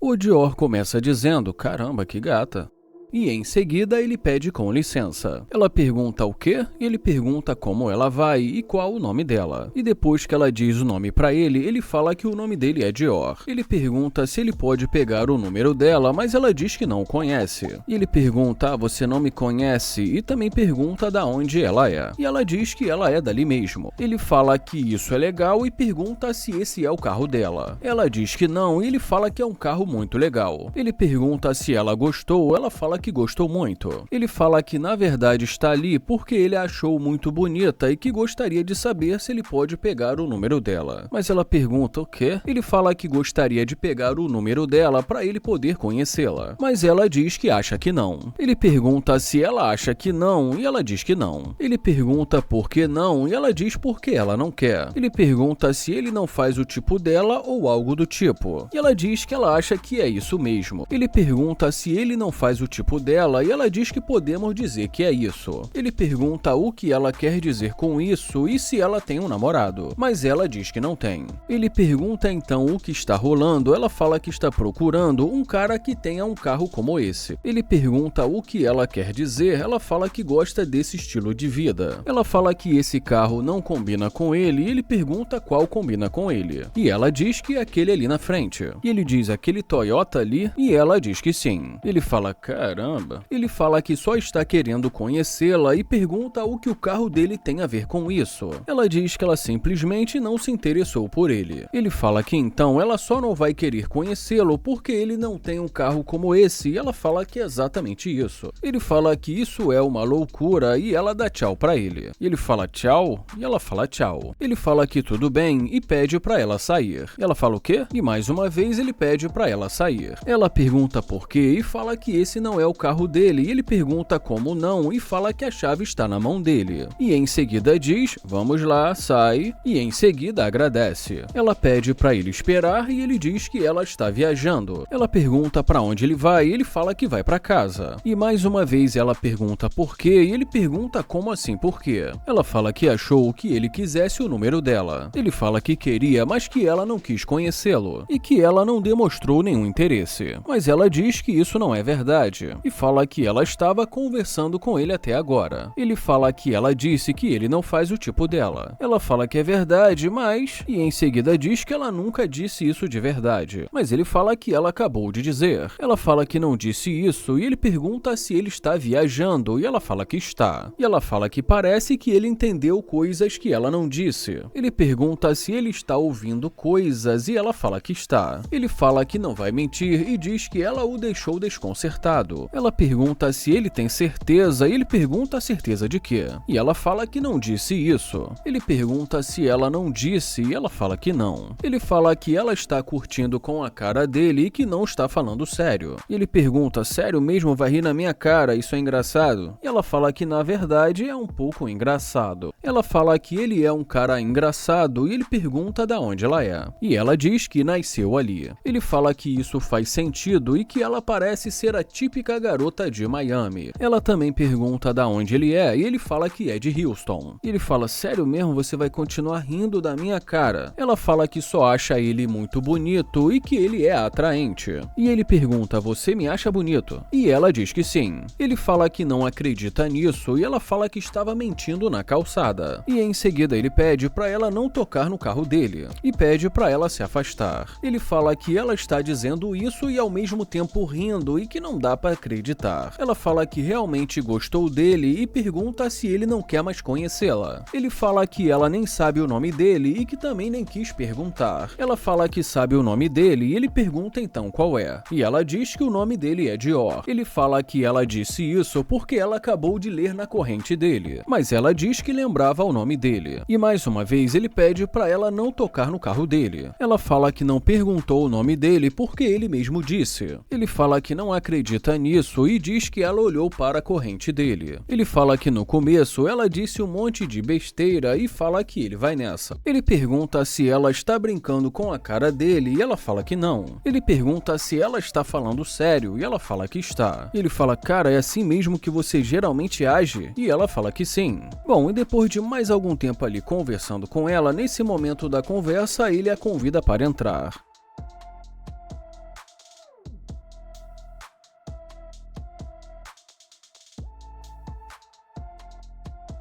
O Dior começa dizendo, caramba, que gata. E em seguida ele pede com licença. Ela pergunta o quê? E ele pergunta como ela vai e qual o nome dela. E depois que ela diz o nome pra ele, ele fala que o nome dele é Dior. Ele pergunta se ele pode pegar o número dela, mas ela diz que não o conhece. E ele pergunta, você não me conhece? E também pergunta da onde ela é. E ela diz que ela é dali mesmo. Ele fala que isso é legal e pergunta se esse é o carro dela. Ela diz que não e ele fala que é um carro muito legal. Ele pergunta se ela gostou, ela fala que gostou muito. Ele fala que na verdade está ali porque ele a achou muito bonita e que gostaria de saber se ele pode pegar o número dela. Mas ela pergunta o quê? Ele fala que gostaria de pegar o número dela para ele poder conhecê-la. Mas ela diz que acha que não. Ele pergunta se ela acha que não e ela diz que não. Ele pergunta por que não e ela diz porque ela não quer. Ele pergunta se ele não faz o tipo dela ou algo do tipo. E ela diz que ela acha que é isso mesmo. Ele pergunta se ele não faz o tipo dela e ela diz que podemos dizer que é isso. Ele pergunta o que ela quer dizer com isso e se ela tem um namorado, mas ela diz que não tem. Ele pergunta então o que está rolando, ela fala que está procurando um cara que tenha um carro como esse. Ele pergunta o que ela quer dizer, ela fala que gosta desse estilo de vida. Ela fala que esse carro não combina com ele e ele pergunta qual combina com ele. E ela diz que é aquele ali na frente. E ele diz aquele Toyota ali e ela diz que sim. Ele fala, caramba. Ele fala que só está querendo conhecê-la e pergunta o que o carro dele tem a ver com isso. Ela diz que ela simplesmente não se interessou por ele. Ele fala que então ela só não vai querer conhecê-lo porque ele não tem um carro como esse e ela fala que é exatamente isso. Ele fala que isso é uma loucura e ela dá tchau pra ele. Ele fala tchau e ela fala tchau. Ele fala que tudo bem e pede pra ela sair. Ela fala o quê? E mais uma vez ele pede pra ela sair. Ela pergunta por quê e fala que esse não é o carro dele e ele pergunta como não e fala que a chave está na mão dele. E em seguida diz, vamos lá, sai, e em seguida agradece. Ela pede para ele esperar e ele diz que ela está viajando. Ela pergunta para onde ele vai e ele fala que vai para casa. E mais uma vez ela pergunta por quê e ele pergunta como assim por quê. Ela fala que achou que ele quisesse o número dela. Ele fala que queria, mas que ela não quis conhecê-lo e que ela não demonstrou nenhum interesse. Mas ela diz que isso não é verdade e fala que ela estava conversando com ele até agora. Ele fala que ela disse que ele não faz o tipo dela. Ela fala que é verdade, mas... E em seguida diz que ela nunca disse isso de verdade. Mas ele fala que ela acabou de dizer. Ela fala que não disse isso e ele pergunta se ele está viajando e ela fala que está. E ela fala que parece que ele entendeu coisas que ela não disse. Ele pergunta se ele está ouvindo coisas e ela fala que está. Ele fala que não vai mentir e diz que ela o deixou desconcertado. Ela pergunta se ele tem certeza e ele pergunta a certeza de quê? E ela fala que não disse isso. Ele pergunta se ela não disse e ela fala que não. Ele fala que ela está curtindo com a cara dele e que não está falando sério. E ele pergunta, sério mesmo, vai rir na minha cara, isso é engraçado? E ela fala que na verdade é um pouco engraçado. Ela fala que ele é um cara engraçado e ele pergunta da onde ela é. E ela diz que nasceu ali. Ele fala que isso faz sentido e que ela parece ser a típica garota de Miami. Ela também pergunta da onde ele é e ele fala que é de Houston. Ele fala, sério mesmo, você vai continuar rindo da minha cara? Ela fala que só acha ele muito bonito e que ele é atraente. E ele pergunta, você me acha bonito? E ela diz que sim. Ele fala que não acredita nisso e ela fala que estava mentindo na calçada. E em seguida ele pede para ela não tocar no carro dele e pede para ela se afastar. Ele fala que ela está dizendo isso e ao mesmo tempo rindo e que não dá para acreditar. Ela fala que realmente gostou dele e pergunta se ele não quer mais conhecê-la. Ele fala que ela nem sabe o nome dele e que também nem quis perguntar. Ela fala que sabe o nome dele e ele pergunta então qual é. E ela diz que o nome dele é Dior. Ele fala que ela disse isso porque ela acabou de ler na corrente dele, mas ela diz que lembrava o nome dele. E mais uma vez ele pede para ela não tocar no carro dele. Ela fala que não perguntou o nome dele porque ele mesmo disse. Ele fala que não acredita nisso e diz que ela olhou para a corrente dele. Ele fala que no começo ela disse um monte de besteira e fala que ele vai nessa. Ele pergunta se ela está brincando com a cara dele e ela fala que não. Ele pergunta se ela está falando sério e ela fala que está. Ele fala, cara, é assim mesmo que você geralmente age? E ela fala que sim. Bom, e depois de mais algum tempo ali conversando com ela, nesse momento da conversa ele a convida para entrar.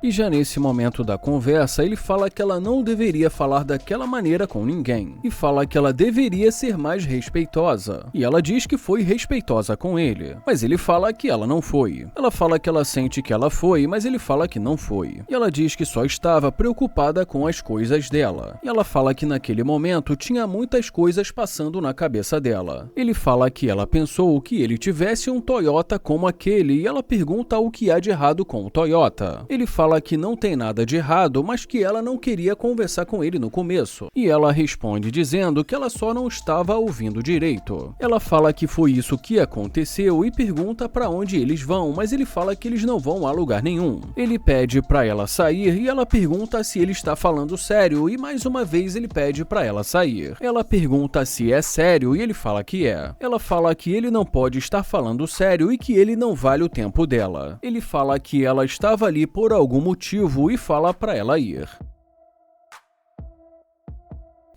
E já nesse momento da conversa, ele fala que ela não deveria falar daquela maneira com ninguém, e fala que ela deveria ser mais respeitosa. E ela diz que foi respeitosa com ele, mas ele fala que ela não foi. Ela fala que ela sente que ela foi, mas ele fala que não foi. E ela diz que só estava preocupada com as coisas dela. E ela fala que naquele momento tinha muitas coisas passando na cabeça dela. Ele fala que ela pensou que ele tivesse um Toyota como aquele, e ela pergunta o que há de errado com o Toyota. Ele fala que não tem nada de errado, mas que ela não queria conversar com ele no começo. E ela responde dizendo que ela só não estava ouvindo direito. Ela fala que foi isso que aconteceu e pergunta para onde eles vão, mas ele fala que eles não vão a lugar nenhum. Ele pede para ela sair e ela pergunta se ele está falando sério, e mais uma vez ele pede para ela sair. Ela pergunta se é sério e ele fala que é. Ela fala que ele não pode estar falando sério e que ele não vale o tempo dela. Ele fala que ela estava ali por algum motivo e fala para ela ir.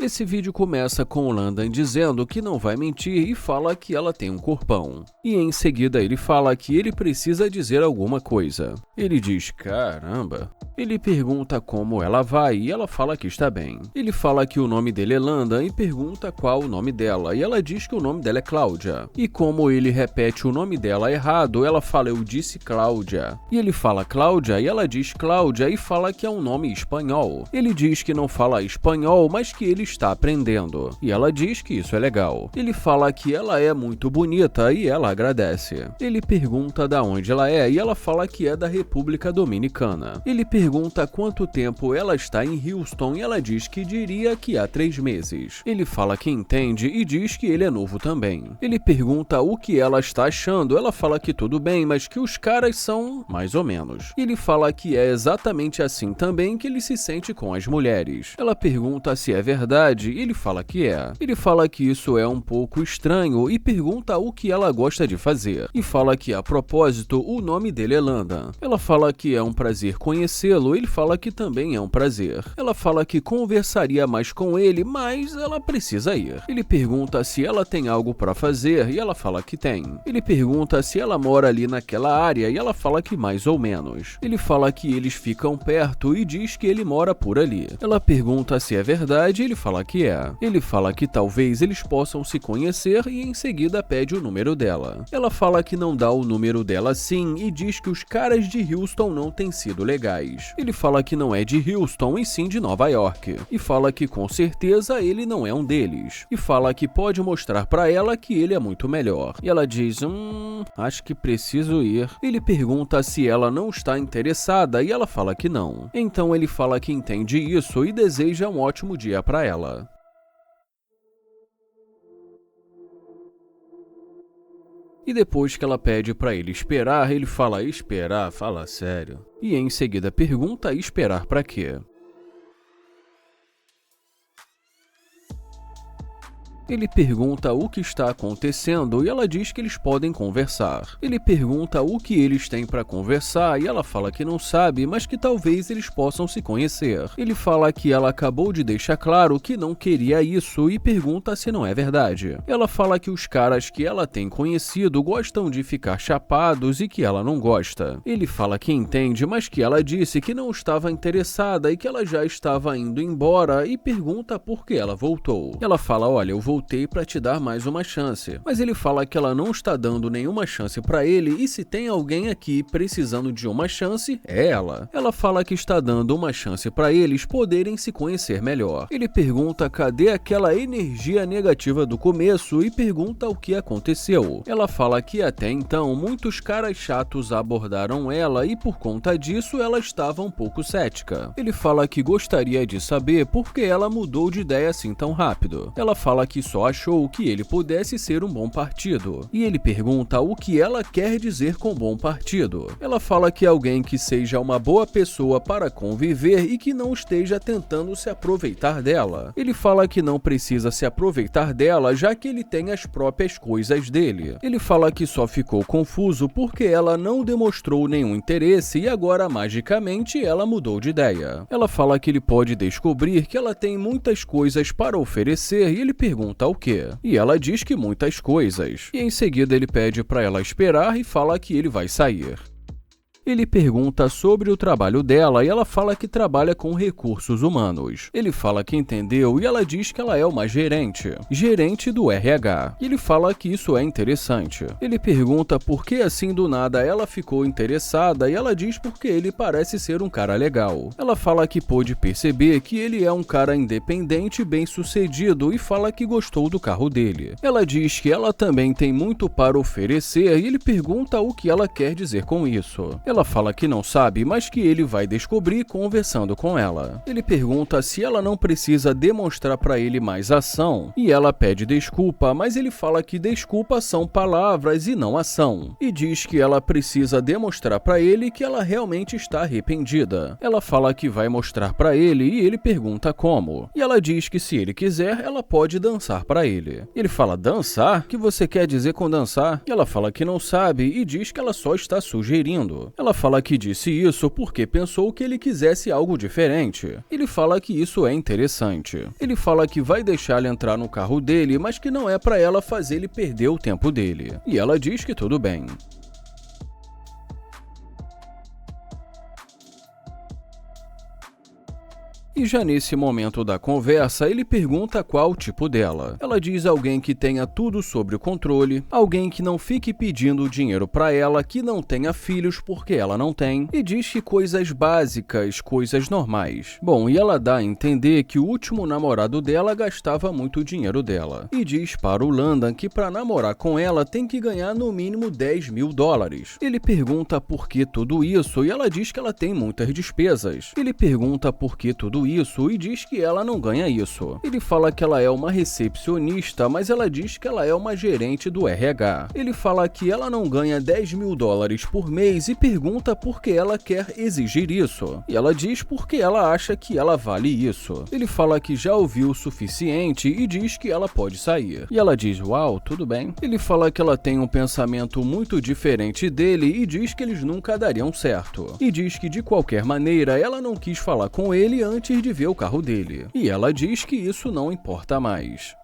Esse vídeo começa com o Landon dizendo que não vai mentir e fala que ela tem um corpão. E em seguida ele fala que ele precisa dizer alguma coisa. Ele diz, caramba. Ele pergunta como ela vai e ela fala que está bem. Ele fala que o nome dele é Landon e pergunta qual o nome dela, e ela diz que o nome dela é Cláudia. E como ele repete o nome dela errado, ela fala, eu disse Cláudia. E ele fala Cláudia e ela diz Cláudia e fala que é um nome espanhol. Ele diz que não fala espanhol, mas que ele está aprendendo. E ela diz que isso é legal. Ele fala que ela é muito bonita e ela agradece. Ele pergunta da onde ela é e ela fala que é da República Dominicana. Ele pergunta quanto tempo ela está em Houston e ela diz que diria que há 3 meses. Ele fala que entende e diz que ele é novo também. Ele pergunta o que ela está achando, ela fala que tudo bem, mas que os caras são mais ou menos. Ele fala que é exatamente assim também que ele se sente com as mulheres. Ela pergunta se é verdade e ele fala que é. Ele fala que isso é um pouco estranho e pergunta o que ela gosta de fazer. E fala que, a propósito, o nome dele é Landon. Ela fala que é um prazer conhecê-lo, ele fala que também é um prazer. Ela fala que conversaria mais com ele, mas ela precisa ir. Ele pergunta se ela tem algo para fazer e ela fala que tem. Ele pergunta se ela mora ali naquela área e ela fala que mais ou menos. Ele fala que eles ficam perto e diz que ele mora por ali. Ela pergunta se é verdade e ele fala que é. Ele fala que talvez eles possam se conhecer e em seguida pede o número dela. Ela fala que não dá o número dela sim e diz que os caras de Houston não têm sido legais. Ele fala que não é de Houston e sim de Nova York. E fala que com certeza ele não é um deles. E fala que pode mostrar pra ela que ele é muito melhor. E ela diz, acho que preciso ir. Ele pergunta se ela não está interessada e ela fala que não. Então ele fala que entende isso e deseja um ótimo dia pra ela. E depois que ela pede para ele esperar, ele fala, esperar? Fala sério. E em seguida pergunta, esperar para quê? Ele pergunta o que está acontecendo e ela diz que eles podem conversar. Ele pergunta o que eles têm para conversar e ela fala que não sabe, mas que talvez eles possam se conhecer. Ele fala que ela acabou de deixar claro que não queria isso e pergunta se não é verdade. Ela fala que os caras que ela tem conhecido gostam de ficar chapados e que ela não gosta. Ele fala que entende, mas que ela disse que não estava interessada e que ela já estava indo embora e pergunta por que ela voltou. Ela fala, olha, eu voltei para te dar mais uma chance. Mas ele fala que ela não está dando nenhuma chance para ele e se tem alguém aqui precisando de uma chance, é ela. Ela fala que está dando uma chance para eles poderem se conhecer melhor. Ele pergunta cadê aquela energia negativa do começo e pergunta o que aconteceu. Ela fala que até então muitos caras chatos abordaram ela e por conta disso ela estava um pouco cética. Ele fala que gostaria de saber por que ela mudou de ideia assim tão rápido. Ela fala que só achou que ele pudesse ser um bom partido. E ele pergunta o que ela quer dizer com bom partido. Ela fala que alguém que seja uma boa pessoa para conviver e que não esteja tentando se aproveitar dela. Ele fala que não precisa se aproveitar dela, já que ele tem as próprias coisas dele. Ele fala que só ficou confuso porque ela não demonstrou nenhum interesse e agora, magicamente, ela mudou de ideia. Ela fala que ele pode descobrir que ela tem muitas coisas para oferecer e ele pergunta o quê? E ela diz que muitas coisas. E em seguida ele pede para ela esperar e fala que ele vai sair. Ele pergunta sobre o trabalho dela e ela fala que trabalha com recursos humanos. Ele fala que entendeu e ela diz que ela é uma gerente do RH. Ele fala que isso é interessante. Ele pergunta por que assim do nada ela ficou interessada e ela diz porque ele parece ser um cara legal. Ela fala que pôde perceber que ele é um cara independente e bem-sucedido e fala que gostou do carro dele. Ela diz que ela também tem muito para oferecer e ele pergunta o que ela quer dizer com isso. Ela fala que não sabe, mas que ele vai descobrir conversando com ela. Ele pergunta se ela não precisa demonstrar para ele mais ação e ela pede desculpa, mas ele fala que desculpa são palavras e não ação. E diz que ela precisa demonstrar para ele que ela realmente está arrependida. Ela fala que vai mostrar para ele e ele pergunta como. E ela diz que se ele quiser, ela pode dançar para ele. Ele fala: dançar? O que você quer dizer com dançar? E ela fala que não sabe e diz que ela só está sugerindo. Ela fala que disse isso porque pensou que ele quisesse algo diferente. Ele fala que isso é interessante. Ele fala que vai deixá-la entrar no carro dele, mas que não é para ela fazer ele perder o tempo dele. E ela diz que tudo bem. E já nesse momento da conversa, ele pergunta qual o tipo dela. Ela diz alguém que tenha tudo sob o controle, alguém que não fique pedindo dinheiro pra ela, que não tenha filhos porque ela não tem, e diz que coisas básicas, coisas normais. Bom, e ela dá a entender que o último namorado dela gastava muito dinheiro dela. E diz para o Landon que pra namorar com ela tem que ganhar no mínimo $10.000. Ele pergunta por que tudo isso e ela diz que ela tem muitas despesas. Ele pergunta por que tudo isso e diz que ela não ganha isso. Ele fala que ela é uma recepcionista, mas ela diz que ela é uma gerente do RH. Ele fala que ela não ganha $10.000 por mês e pergunta por que ela quer exigir isso. E ela diz porque ela acha que ela vale isso. Ele fala que já ouviu o suficiente e diz que ela pode sair. E ela diz: uau, tudo bem. Ele fala que ela tem um pensamento muito diferente dele e diz que eles nunca dariam certo. E diz que de qualquer maneira ela não quis falar com ele antes de ver o carro dele. E ela diz que isso não importa mais.